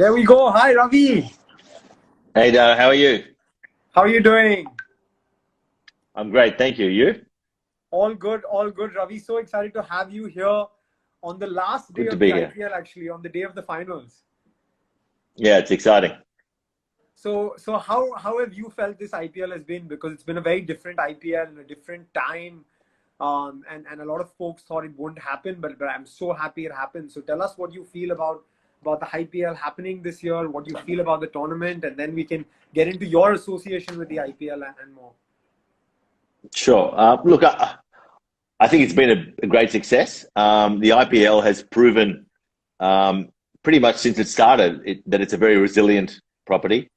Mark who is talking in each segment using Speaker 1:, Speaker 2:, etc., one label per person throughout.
Speaker 1: There we go. Hi, Ravi.
Speaker 2: Hey, how are you?
Speaker 1: How are you doing?
Speaker 2: I'm great, thank you. You?
Speaker 1: All good, Ravi. So excited to have you here on the last day
Speaker 2: Good to
Speaker 1: of the
Speaker 2: be here.
Speaker 1: IPL, actually, on the day of the finals.
Speaker 2: Yeah, it's exciting.
Speaker 1: So how have you felt this IPL has been? Because it's been a very different IPL in a different time, and a lot of folks thought it wouldn't happen, but I'm so happy it happened. So tell us what you feel about the IPL happening this year, what you feel about the tournament, and then we can get into your association with the IPL and more.
Speaker 2: Sure. Look, I think it's been a great success. The IPL has proven pretty much since it started that it's a very resilient property.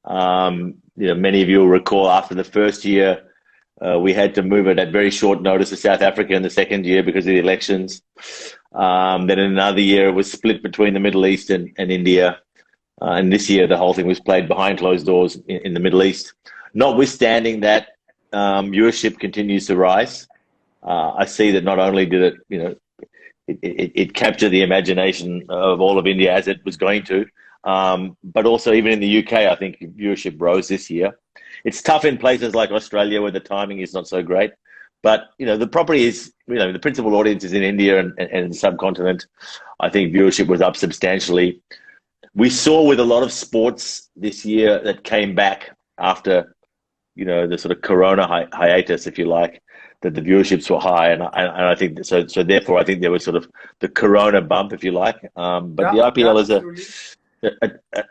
Speaker 2: Many of you will recall after the first year, we had to move it at very short notice to South Africa in the second year because of the elections. Then in another year, it was split between the Middle East and India. And this year, the whole thing was played behind closed doors in the Middle East. Notwithstanding that, viewership continues to rise. I see that not only did it capture the imagination of all of India as it was going to, but also even in the UK, I think viewership rose this year. It's tough in places like Australia where the timing is not so great. But, the property is, the principal audience is in India and the subcontinent. I think viewership was up substantially. We saw with a lot of sports this year that came back after, the sort of Corona hiatus, if you like, that the viewerships were high. And I think so therefore, I think there was sort of the Corona bump, if you like. But the IPL is
Speaker 1: absolutely.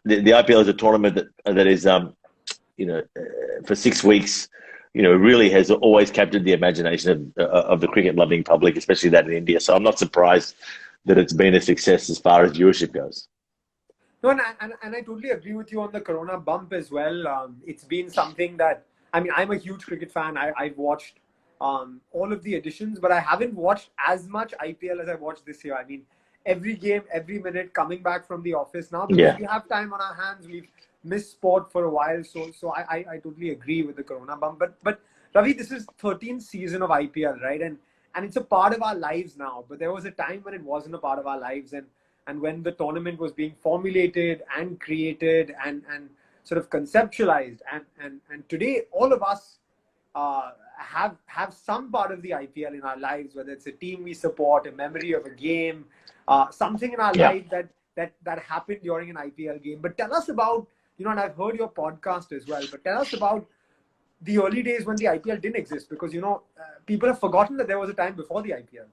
Speaker 2: the IPL is a tournament that is, for 6 weeks, really has always captured the imagination of the cricket loving public, especially that in India. So I'm not surprised that it's been a success as far as viewership goes.
Speaker 1: No, and I totally agree with you on the Corona bump as well. It's been something that, I mean, I'm a huge cricket fan. I've watched all of the editions, but I haven't watched as much IPL as I watched this year. I mean, every game, every minute, coming back from the office now, because we have time on our hands. We've missed sport for a while, so I totally agree with the Corona bump. But Ravi, this is 13th season of IPL, right? And it's a part of our lives now. But there was a time when it wasn't a part of our lives, and when the tournament was being formulated and created and sort of conceptualized, and today all of us have some part of the IPL in our lives, whether it's a team we support, a memory of a game, something in our life that happened during an IPL game. But tell us about, and I've heard your podcast as well, but tell us about the early days when the IPL didn't exist, because, people have forgotten that there was a time before the IPL.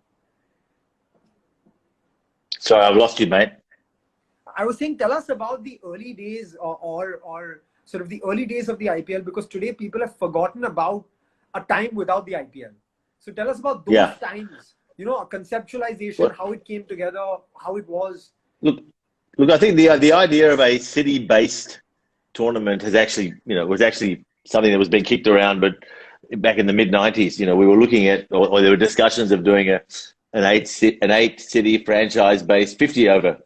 Speaker 2: Sorry, I've lost you, mate.
Speaker 1: I was saying, tell us about the early days or sort of the early days of the IPL, because today people have forgotten about a time without the IPL. So tell us about those times, a conceptualization, how it came together, how it was.
Speaker 2: Look, I think the idea of a city-based tournament has actually, was actually something that was being kicked around, but back in the mid-90s, we were looking at, or there were discussions of doing an eight city franchise-based 50 over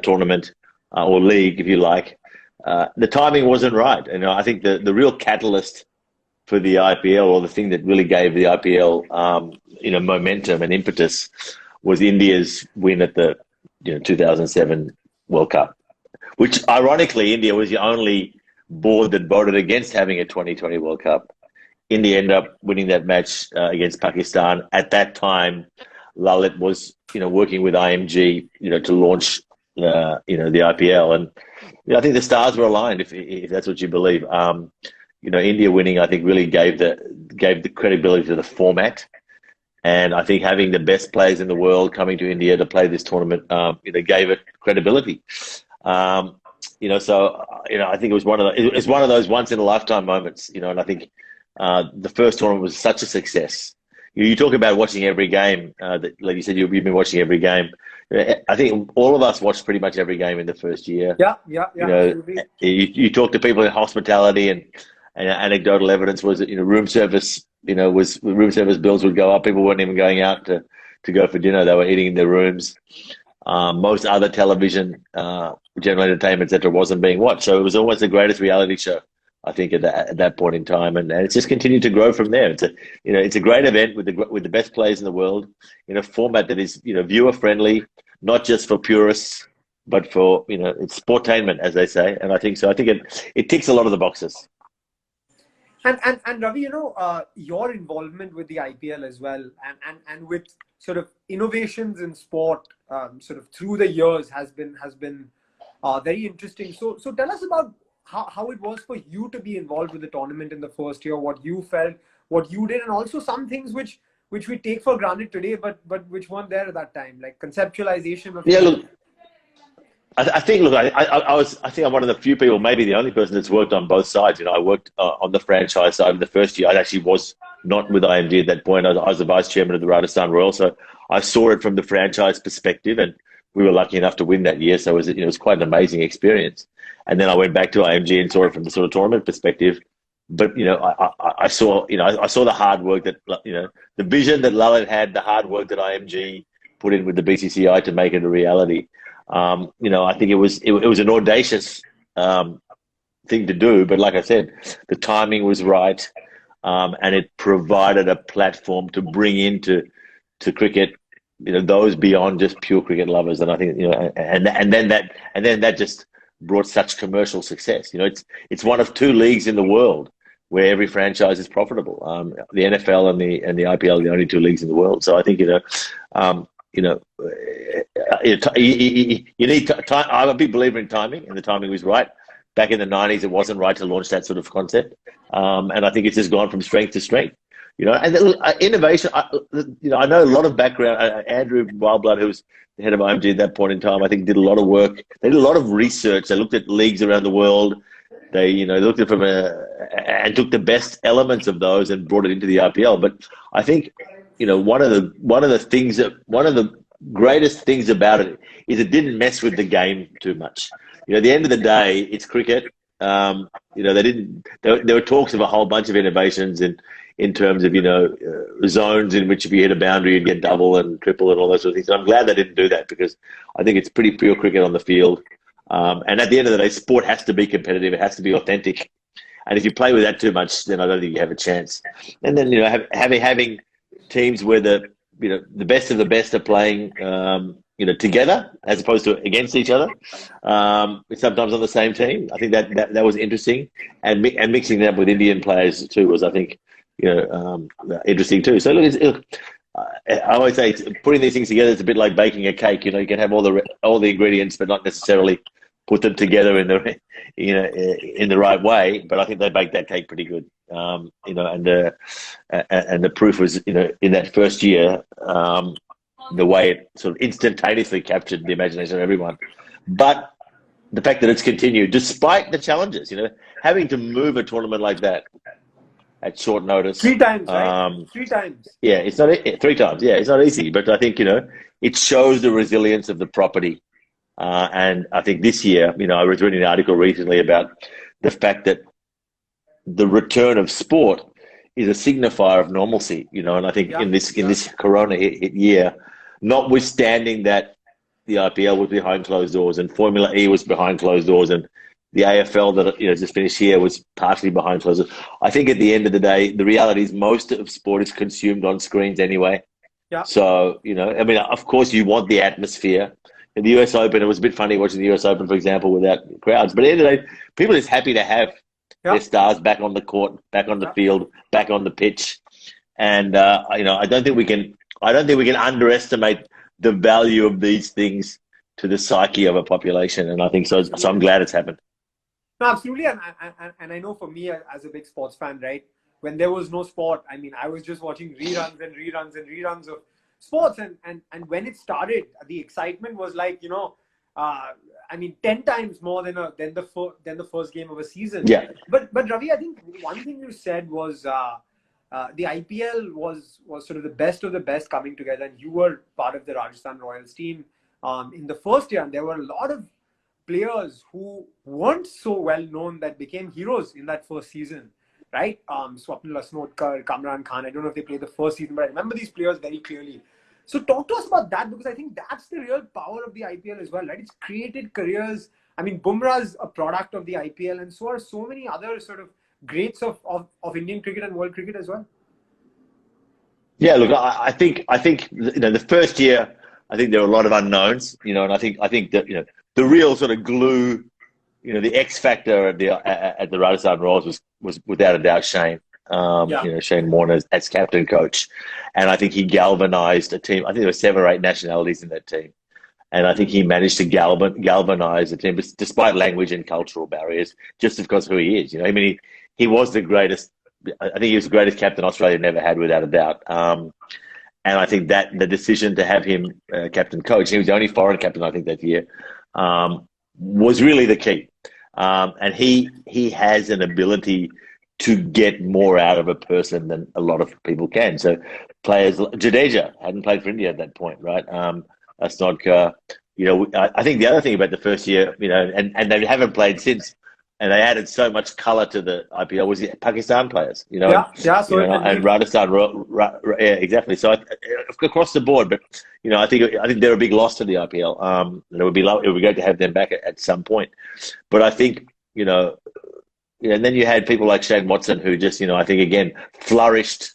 Speaker 2: tournament or league, if you like. The timing wasn't right, and I think the real catalyst for the IPL, or the thing that really gave the IPL momentum and impetus, was India's win at the 2007 World Cup, which ironically India was the only board that voted against having a 2020 World Cup. India ended up winning that match against Pakistan. At that time, Lalit was, working with IMG, to launch, the IPL. And I think the stars were aligned, if that's what you believe. India winning, I think, really gave the credibility to the format. And I think having the best players in the world coming to India to play this tournament, gave it credibility. I think it was one of those once in a lifetime moments, and I think the first tournament was such a success. You talk about watching every game, like you said, you've been watching every game. I think all of us watched pretty much every game in the first year.
Speaker 1: Yeah.
Speaker 2: You talk to people in hospitality, and anecdotal evidence was that, room service, room service bills would go up. People weren't even going out to go for dinner. They were eating in their rooms. Most other television, general entertainment, etc., wasn't being watched. So it was almost the greatest reality show, I think, at that point in time, and it's just continued to grow from there. It's a great event with the best players in the world in a format that is viewer friendly, not just for purists, but for, it's sportainment, as they say. And I think so. I think it ticks a lot of the boxes.
Speaker 1: And Ravi, your involvement with the IPL as well, and with sort of innovations in sport, sort of through the years has been very interesting. So tell us about how it was for you to be involved with the tournament in the first year, what you felt, what you did, and also some things which we take for granted today, but which weren't there at that time, like conceptualization of.
Speaker 2: Yeah, look, I think, look, I think I'm one of the few people, maybe the only person that's worked on both sides. I worked on the franchise side in the first year. I actually was not with IMG at that point. I was the vice chairman of the Rajasthan Royals, so I saw it from the franchise perspective, and we were lucky enough to win that year. So it was quite an amazing experience. And then I went back to IMG and saw it from the sort of tournament perspective. But I saw I saw the hard work that the vision that Lalit had, the hard work that IMG put in with the BCCI to make it a reality. I think it was an audacious thing to do, but like I said, the timing was right, and it provided a platform to bring into cricket, those beyond just pure cricket lovers. And I think and then that just brought such commercial success. It's one of two leagues in the world where every franchise is profitable. The NFL and the IPL are the only two leagues in the world. So I think you need time. I'm a big believer in timing, and the timing was right. Back in the 90s, it wasn't right to launch that sort of concept, and I think it's just gone from strength to strength. And innovation. I know a lot of background. Andrew Wildblood, who was the head of IMG at that point in time, I think did a lot of work. They did a lot of research. They looked at leagues around the world. They looked at and took the best elements of those and brought it into the IPL. But I think one of the greatest things about it is it didn't mess with the game too much. At the end of the day, it's cricket. There were talks of a whole bunch of innovations in terms of zones in which if you hit a boundary you'd get double and triple and all those sort of things. So I'm glad they didn't do that, because I think it's pretty pure cricket on the field. And at the end of the day, sport has to be competitive. It has to be authentic. And if you play with that too much, then I don't think you have a chance. And then having teams where the best of the best are playing together as opposed to against each other, sometimes on the same team. I think that was interesting, and mixing that with Indian players too was, I think, interesting too. So look, I always say putting these things together is a bit like baking a cake. You can have all the ingredients, but not necessarily put them together in the right way. But I think they baked that cake pretty good. And the proof was in that first year, the way it sort of instantaneously captured the imagination of everyone. But the fact that it's continued despite the challenges, having to move a tournament like that at short notice.
Speaker 1: 3 times, right? 3 times.
Speaker 2: Yeah, it's not 3 times. Yeah, it's not easy, but I think it shows the resilience of the property. And I think this year, I was reading an article recently about the fact that the return of sport is a signifier of normalcy, and I think in this Corona year, notwithstanding that the IPL was behind closed doors and Formula E was behind closed doors and the AFL that just finished here was partially behind closed doors, I think at the end of the day, the reality is most of sport is consumed on screens anyway.
Speaker 1: Yeah.
Speaker 2: So, of course you want the atmosphere. In the US Open, it was a bit funny watching the US Open, for example, without crowds. But at the end of the day, people are just happy to have their stars back on the court, back on the field, back on the pitch. And I don't think we can underestimate the value of these things to the psyche of a population. And I think so. So I'm glad it's happened.
Speaker 1: No, absolutely. And I know for me as a big sports fan, right, when there was no sport, I was just watching reruns and reruns and reruns of sports. And when it started, the excitement was like, 10 times more than the first game of a season.
Speaker 2: Yeah.
Speaker 1: But Ravi, I think one thing you said was the IPL was sort of the best of the best coming together, and you were part of the Rajasthan Royals team in the first year, and there were a lot of players who weren't so well known that became heroes in that first season, right? Swapnil Asnotkar, Kamran Khan. I don't know if they played the first season, but I remember these players very clearly. So talk to us about that, because I think that's the real power of the IPL as well, right? It's created careers. Bumrah's a product of the IPL, and so are so many other sort of greats of Indian cricket and world cricket as well.
Speaker 2: Yeah, look, I think the first year, I think there were a lot of unknowns, and I think that the real sort of glue, the X factor at the Rajasthan Royals was without a doubt Shane.
Speaker 1: Yeah.
Speaker 2: Shane Warne as captain coach, and I think he galvanized a team. I think there were 7 or 8 nationalities in that team, and I think he managed to galvanize the team, despite language and cultural barriers, just because who he is. I mean, he was the greatest. I think he was the greatest captain Australia never had, without a doubt. And I think that the decision to have him captain coach, he was the only foreign captain I think that year, was really the key. And he has an ability to get more out of a person than a lot of people can. So players, Jadeja hadn't played for India at that point, right? That's not, I think the other thing about the first year, and they haven't played since, and they added so much colour to the IPL, was the Pakistan players, and Rajasthan, yeah, exactly. So across the board, but I think they're a big loss to the IPL. It would be great to have them back at some point, but I think and then you had people like Shane Watson, who just I think again flourished,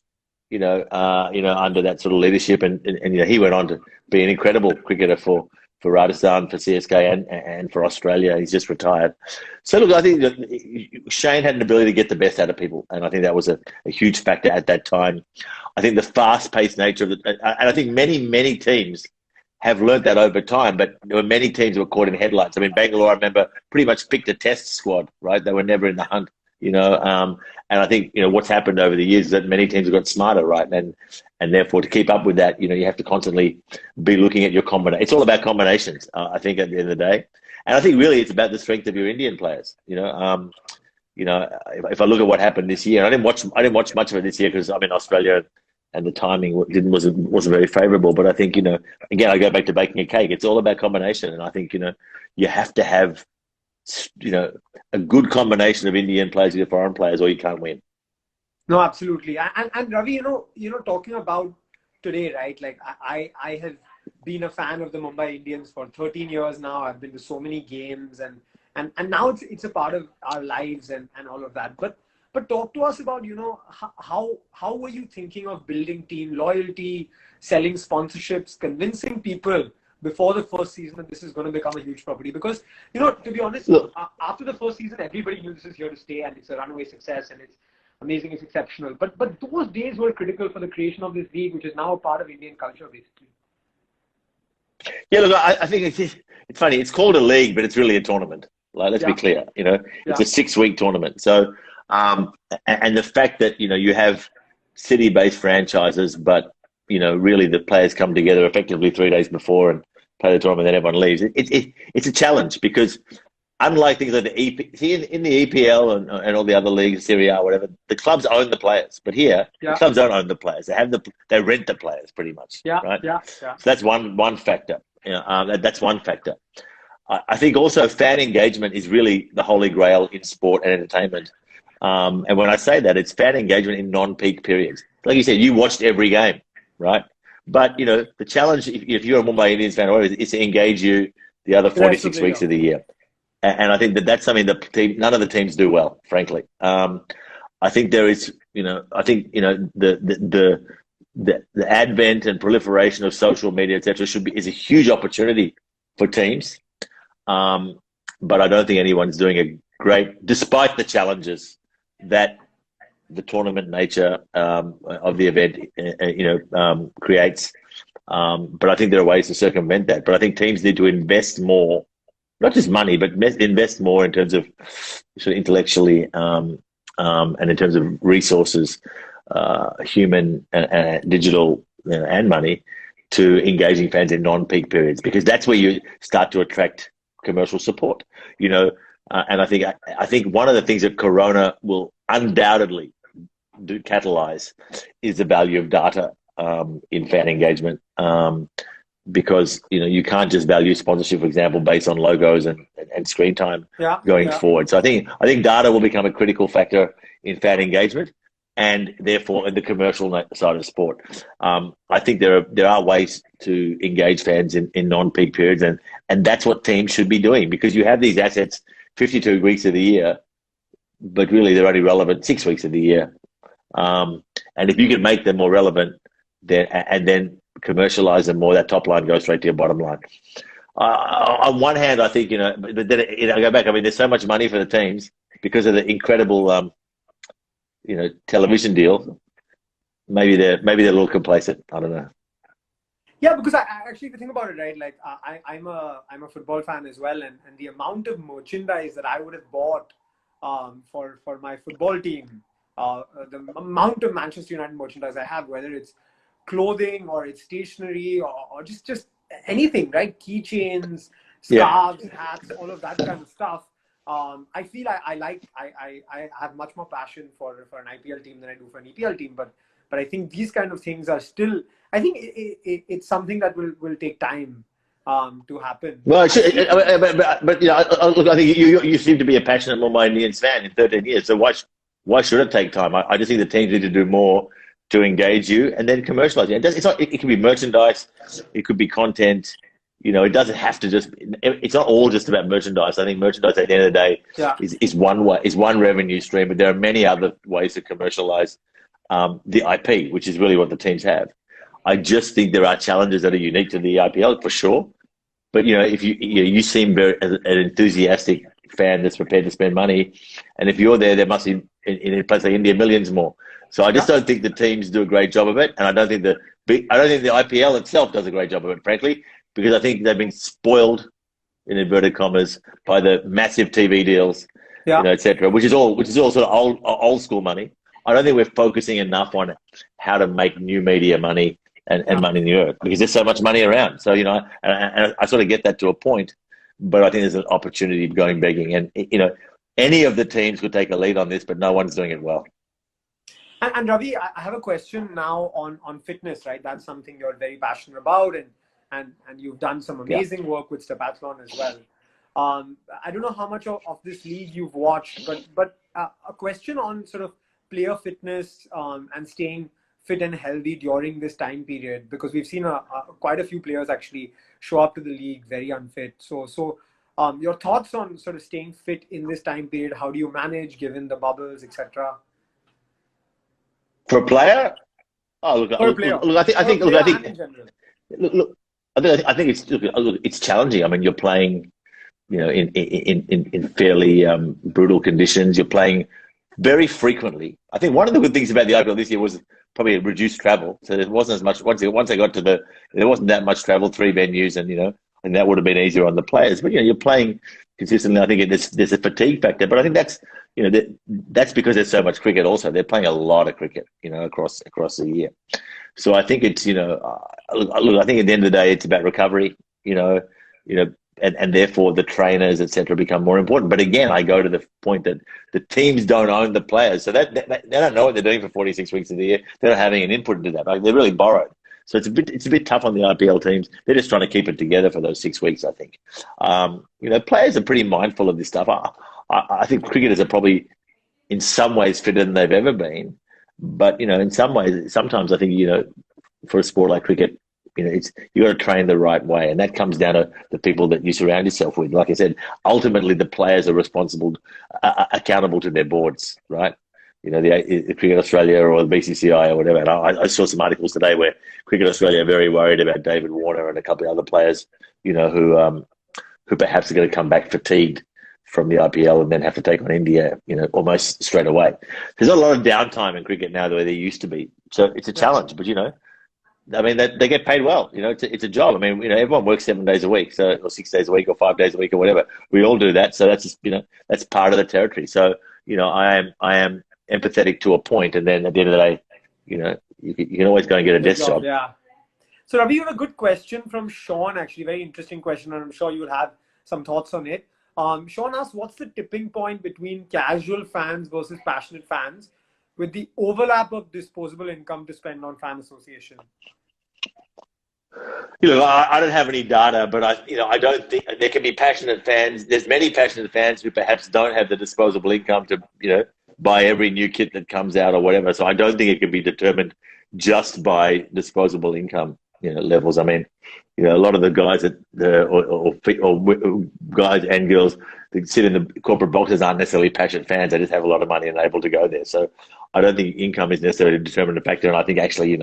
Speaker 2: under that sort of leadership, and he went on to be an incredible cricketer for Rajasthan, for CSK, and for Australia. He's just retired. So look, I think that Shane had an ability to get the best out of people, and I think that was a huge factor at that time. I think the fast-paced nature of and I think many teams have learnt that over time, but there were many teams that were caught in headlights. I mean, Bangalore, I remember, pretty much picked a test squad, right? They were never in the hunt, and I think, what's happened over the years is that many teams have got smarter, right? And therefore, to keep up with that, you have to constantly be looking at your combination. It's all about combinations, I think, at the end of the day. And I think really it's about the strength of your Indian players. If I look at what happened this year, I didn't watch much of it this year because I'm in Australia and the timing wasn't very favourable. But I think, again, I go back to baking a cake. It's all about combination. And I think, you have to have, a good combination of Indian players with foreign players, or you can't win.
Speaker 1: No, absolutely. And Ravi, talking about today, right? Like I have been a fan of the Mumbai Indians for 13 years now. I've been to so many games, and now it's a part of our lives and all of that. But talk to us about, how were you thinking of building team loyalty, selling sponsorships, convincing people before the first season that this is going to become a huge property? Because, to be honest, after the first season, everybody knew this is here to stay and it's a runaway success and it's amazing, it's exceptional. But those days were critical for the creation of this league, which is now a part of Indian culture, basically.
Speaker 2: Yeah, look, I think it's funny. It's called a league, but it's really a tournament. Like, let's be clear, it's a 6-week tournament. So, and the fact that, you have city-based franchises, but, really the players come together effectively 3 days before and play the tournament, then everyone leaves. It's a challenge because unlike things like the in the EPL and all the other leagues, Serie A, whatever, the clubs own the players. But here, the clubs don't own the players. They rent the players pretty much. Right? So that's one factor. That's one factor. I think also fan engagement is really the holy grail in sport and entertainment. And when I say that, it's fan engagement in non-peak periods. Like you said, you watched every game, right? But, the challenge, if you're a Mumbai Indians fan, is to engage you the other 46 weeks of the year. And I think that's something that none of the teams do well, frankly. I think there is, the advent and proliferation of social media, etc., is a huge opportunity for teams. But I don't think anyone's doing a great, despite the challenges that the tournament nature of the event, creates. But I think there are ways to circumvent that. But I think teams need to invest more. Not just money, but invest more in terms of sort of intellectually and in terms of resources, human and digital, and money, to engaging fans in non-peak periods, because that's where you start to attract commercial support. And I think one of the things that Corona will undoubtedly catalyze is the value of data in fan engagement. Because you can't just value sponsorship, for example, based on logos and screen time going forward. So I think data will become a critical factor in fan engagement, and therefore in the commercial side of sport. I think there are ways to engage fans in non-peak periods, and that's what teams should be doing, because you have these assets 52 weeks of the year, but really they're only relevant 6 weeks of the year. And if you can make them more relevant, then commercialize them more, that top line goes straight to your bottom line. On one hand, I think, but then I go back. I mean, there's so much money for the teams because of the incredible, television deal. Maybe they're a little complacent. I don't know.
Speaker 1: Yeah, because I actually, if you think about it, right, like I'm a football fan as well, and the amount of merchandise that I would have bought for my football team, the amount of Manchester United merchandise I have, whether it's clothing or it's stationery or just anything, right? Keychains,
Speaker 2: Yeah.
Speaker 1: scarves, hats, all of that kind of stuff. I feel I have much more passion for an IPL team than I do for an EPL team, but I think these kind of things are still. I think it's something that will take time to happen.
Speaker 2: Well,
Speaker 1: I see.
Speaker 2: but look, I think you seem to be a passionate Mumbai Indians fan in 13 years. So why should it take time? I just think the teams need to do more to engage you and then commercialize it. It's not. It can be merchandise. It could be content. It doesn't have to just. It's not all just about merchandise. I think merchandise at the end of the day
Speaker 1: Yeah.
Speaker 2: is one revenue stream, but there are many other ways to commercialize the IP, which is really what the teams have. I just think there are challenges that are unique to the IPL for sure. But if you seem very an enthusiastic fan that's prepared to spend money, and if you're there must be in a place like India millions more. So I just
Speaker 1: Yeah.
Speaker 2: don't think the teams do a great job of it, and I don't think the IPL itself does a great job of it, frankly, because I think they've been spoiled in inverted commas by the massive TV deals,
Speaker 1: Yeah.
Speaker 2: etc., which is all sort of old school money. I don't think we're focusing enough on how to make new media money and
Speaker 1: Yeah.
Speaker 2: money in the earth because there's so much money around. So, and I sort of get that to a point, but I think there's an opportunity going begging. And, any of the teams could take a lead on this, but no one's doing it well.
Speaker 1: And Ravi, I have a question now on fitness, right? That's something you're very passionate about, and you've done some
Speaker 2: Yeah.
Speaker 1: amazing work with Sportainment as well. I don't know how much of this league you've watched, but a question on sort of player fitness and staying fit and healthy during this time period, because we've seen quite a few players actually show up to the league very unfit. So your thoughts on sort of staying fit in this time period? How do you manage given the bubbles, etc.?
Speaker 2: For a player,
Speaker 1: For a player,
Speaker 2: look,
Speaker 1: for a player and in general.
Speaker 2: look, I think it's challenging. I mean, you're playing, in fairly brutal conditions. You're playing very frequently. I think one of the good things about the IPL this year was probably reduced travel. So there wasn't as much once they got to there wasn't that much travel, 3 venues, and that would have been easier on the players. But you're playing consistently. I think there's a fatigue factor, but I think that's because there's so much cricket. Also, they're playing a lot of cricket, across the year. So I think it's look, I think at the end of the day, it's about recovery. And therefore the trainers, etc., become more important. But again, I go to the point that the teams don't own the players, so that they don't know what they're doing for 46 weeks of the year. They're not having an input into that. Like, they're really borrowed. So it's a bit tough on the IPL teams. They're just trying to keep it together for those 6 weeks, I think. Players are pretty mindful of this stuff. I think cricketers are probably in some ways fitter than they've ever been, but in some ways, sometimes I think for a sport like cricket, it's you got to train the right way, and that comes down to the people that you surround yourself with. Like I said, ultimately the players are responsible, accountable to their boards, right? The Cricket Australia or the BCCI or whatever. And I saw some articles today where Cricket Australia are very worried about David Warner and a couple of other players, who perhaps are going to come back fatigued from the IPL and then have to take on India, almost straight away. There's not a lot of downtime in cricket now the way there used to be, so it's a challenge. But I mean, they get paid well. It's a job. I mean, everyone works 7 days a week, or 6 days a week, or 5 days a week, or whatever. We all do that. So that's just, that's part of the territory. So, I am empathetic to a point, and then at the end of the day, you can always go and get a desk job.
Speaker 1: Yeah. So Ravi, you have a good question from Sean. Actually, very interesting question, and I'm sure you will have some thoughts on it. Sean asked, "What's the tipping point between casual fans versus passionate fans, with the overlap of disposable income to spend on fan association?"
Speaker 2: I don't have any data, but I don't think there can be passionate fans. There's many passionate fans who perhaps don't have the disposable income to, buy every new kit that comes out or whatever. So I don't think it can be determined just by disposable income, levels. I mean, a lot of the guys or guys and girls that sit in the corporate boxes aren't necessarily passionate fans. They just have a lot of money and are able to go there. So I don't think income is necessarily a determinant factor. And I think actually,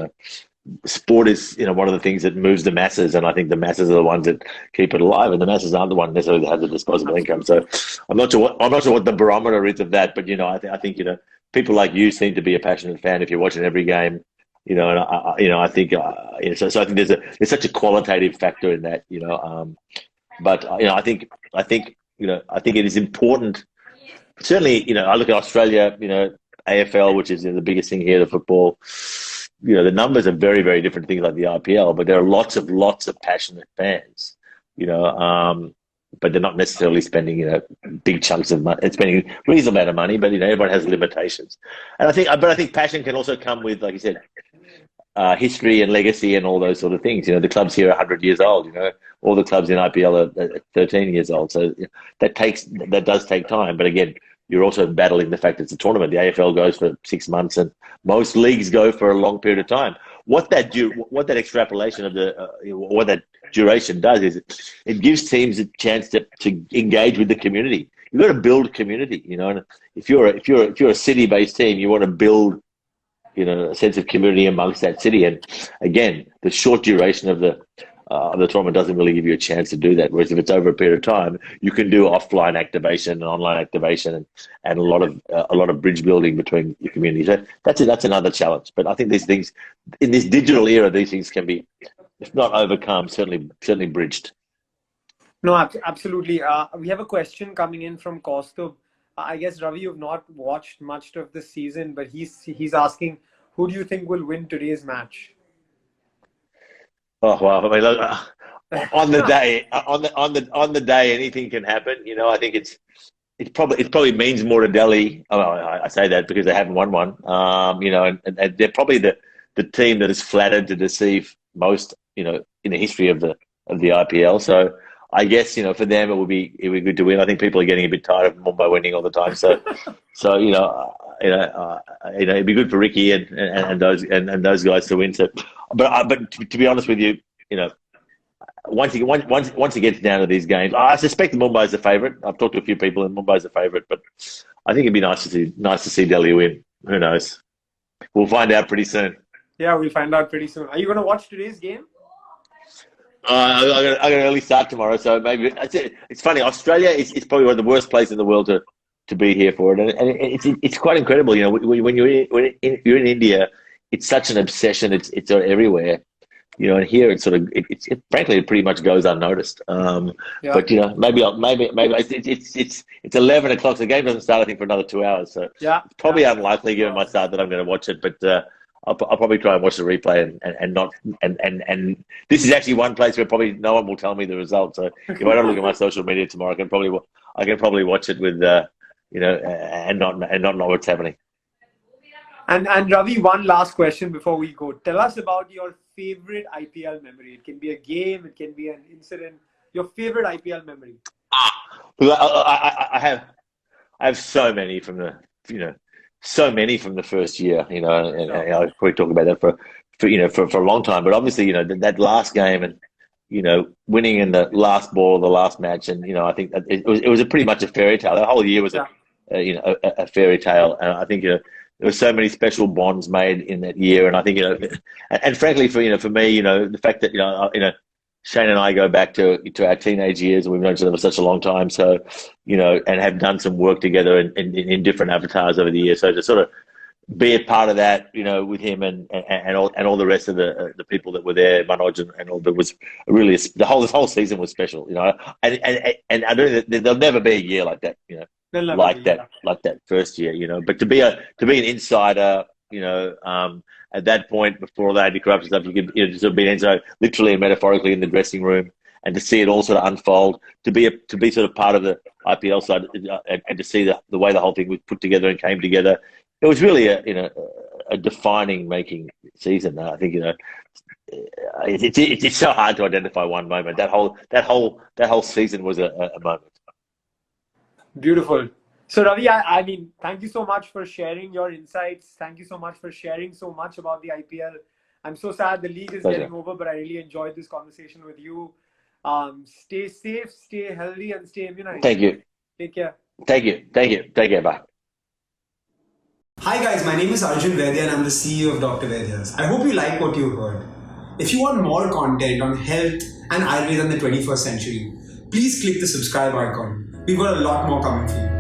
Speaker 2: sport is, one of the things that moves the masses, and I think the masses are the ones that keep it alive, and the masses aren't the one necessarily that have the disposable income. So I'm not sure what the barometer is of that, but I think people like you seem to be a passionate fan if you're watching every game, and I think so I think there's such a qualitative factor in that, but I think it is important. Certainly, I look at Australia, AFL, which is the biggest thing here, the football. The numbers are very, very different things like the IPL, but there are lots of passionate fans, but they're not necessarily spending, big chunks of money. It's spending a reasonable amount of money, but everyone has limitations. And I think passion can also come with, like you said, history and legacy and all those sort of things. The clubs here are 100 years old. All the clubs in IPL are 13 years old. So that does take time. But again, you're also battling the fact it's a tournament. The AFL goes for 6 months, and most leagues go for a long period of time. What that extrapolation of what that duration does is it gives teams a chance to engage with the community. You've got to build community. And if you're a city-based team, you want to build a sense of community amongst that city. And again, the short duration of the tournament doesn't really give you a chance to do that. Whereas if it's over a period of time, you can do offline activation and online activation and a lot of bridge building between your communities. So that's another challenge. But I think these things in this digital era, these things can be, if not overcome, certainly bridged.
Speaker 1: No, absolutely. We have a question coming in from Kaustubh. I guess, Ravi, you've not watched much of the season, but he's asking, who do you think will win today's match?
Speaker 2: Oh wow! I mean, look, on the day, anything can happen. I think it probably means more to Delhi. Oh, I say that because they haven't won one. And they're probably the team that is flattered to deceive most. In the history of the IPL. So I guess for them it would be good to win. I think people are getting a bit tired of Mumbai winning all the time. So it'd be good for Ricky and those guys to win. So, but to be honest with you, once it gets down to these games, I suspect Mumbai is the favourite. I've talked to a few people, and Mumbai is the favourite. But I think it'd be nice to see Delhi win. Who knows? We'll find out pretty soon.
Speaker 1: Yeah, we'll find out pretty soon. Are you going to watch today's game?
Speaker 2: I'm going to early start tomorrow, so maybe it's funny. Australia is probably one of the worst places in the world to be here for it, and it's quite incredible. When you're in India, it's such an obsession. It's sort of everywhere, and here it's frankly it pretty much goes unnoticed. But maybe it's 11 o'clock. So the game doesn't start I think for another 2 hours, so it's probably unlikely given my start that I'm going to watch it, but. I'll probably try and watch the replay and this is actually one place where probably no one will tell me the result. So if I don't look at my social media tomorrow, I can probably watch it with and not know what's happening.
Speaker 1: And Ravi, one last question before we go. Tell us about your favorite IPL memory. It can be a game, it can be an incident. Your favorite IPL memory.
Speaker 2: I have so many from the first year, and I'll probably talk about that for a long time. But obviously, that last game and winning in the last ball of the last match, and I think that it was pretty much a fairy tale. The whole year was a fairy tale, and I think there were so many special bonds made in that year, and I think and frankly for me, the fact that Shane and I go back to our teenage years, and we've known each other for such a long time. So, and have done some work together in different avatars over the years. So to sort of be a part of that, with him and all the rest of the people that were there, Manoj and all, that was really the whole season was special. And I don't there'll never be a year like that. Like that first year. But to be an insider, at that point, before all the anti-corruption stuff, you could sort of be inside, literally and metaphorically, in the dressing room, and to see it all sort of unfold, to be sort of part of the IPL side, and to see the way the whole thing was put together and came together. It was really a defining making season. I think it's so hard to identify one moment. That whole season was a moment.
Speaker 1: Beautiful. So Ravi, I mean, thank you so much for sharing your insights. Thank you so much for sharing so much about the IPL. I'm so sad the league is getting over, but I really enjoyed this conversation with you. Stay safe, stay healthy, and stay immunized.
Speaker 2: Thank you.
Speaker 1: Take care.
Speaker 2: Thank you. Take care. Bye.
Speaker 3: Hi guys, my name is Arjun Vaidya and I'm the CEO of Dr. Vaidya's. I hope you like what you heard. If you want more content on health and Ayurveda in the 21st century, please click the subscribe icon. We've got a lot more coming for you.